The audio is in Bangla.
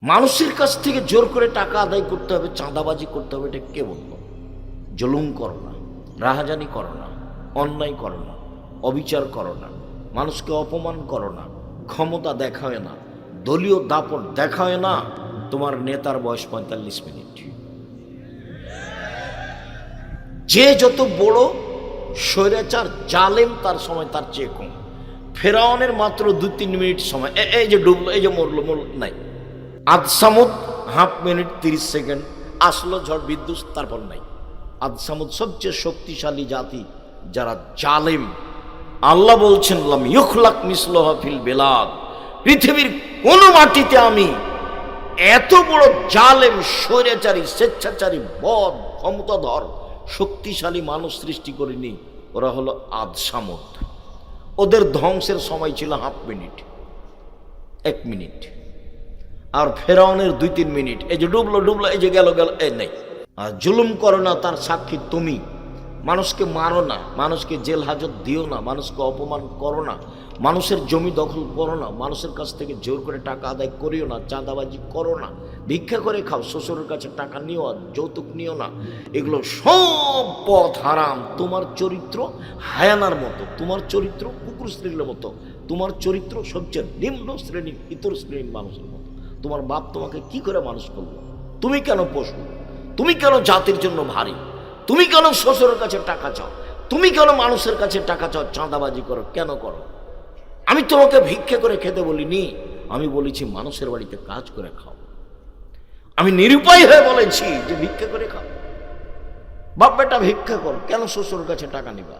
মানুষের কাছ থেকে জোর করে টাকা আদায় করতে হবে, চাঁদাবাজি করতে হবে, এটা কে বলল? জুলুম করো না, রাহাজানি করো না, অন্যায় করো না, অবিচার করো না, মানুষকে অপমান করো না, ক্ষমতা দেখায় না, দলীয় দাপট দেখায় না। তোমার নেতার বয়স 45 মিনিট। যে যত বড় স্বৈরাচার জালেম তার সময় তার চেয়ে কম। ফেরাউনের মাত্র 2-3 মিনিট সময়, এই যে ডুবলো, এই যে মরলো নাই। আদ সামুদ হাফ মিনিট 30 সেকেন্ড, আসলো ঝড় বিদ্যুৎ, তারপর নাই। আদ সামুদ সবচেয়ে শক্তিশালী জাতি যারা জালেম। আল্লাহ বলছেন লাম ইউখলাক মিসলুহা ফিল বিলাদ, পৃথিবীর কোন মাটিতে আমি এত বড় জালেম, স্বৈরাচারী, স্বেচ্ছাচারী, বদ, ক্ষমতাধর, শক্তিশালী মানুষ সৃষ্টি করিনি। ওরা হলো আদ সামুদ। ওদের ধ্বংসের সময় ছিল হাফ মিনিট, 1 মিনিট। আর ফেরাউনের 2-3 মিনিট। এই যে ডুবলো, এই যে গেল, এই নেই। আর জুলুম করো না, তার সাক্ষী তুমি। মানুষকে মারো না, মানুষকে জেল হাজত দিও না, মানুষকে অপমান করো না, মানুষের জমি দখল করো না, মানুষের কাছ থেকে জোর করে টাকা আদায় করিও না, চাঁদাবাজি করো না, ভিক্ষা করে খাও, শ্বশুরের কাছে টাকা নিও, যৌতুক নিও না। এগুলো সব পথ হারাম। তোমার চরিত্র হায়ানার মতো, তোমার চরিত্র কুকুর শ্রেণীর মতো, তোমার চরিত্র সবচেয়ে নিম্ন শ্রেণীর, ইতর শ্রেণীর মানুষের মতো। তোমার বাপ তোমাকে কি করে মানুষ করলো? তুমি কেন পশু? তুমি কেন জাতির জন্য ভারী? তুমি কেন শ্বশুরের কাছে টাকা চাও? তুমি কেন মানুষের কাছে টাকা চাও, চাঁদাবাজি করো? কেন করো? আমি তোমাকে ভিক্ষে করে খেতে বলিনি, আমি বলেছি মানুষের বাড়িতে কাজ করে খাও। আমি নিরুপায় হয়ে বলেছি যে ভিক্ষে করে খাও। বাপ বেটা ভিক্ষা করো, কেন শ্বশুরের কাছে টাকা নিবা?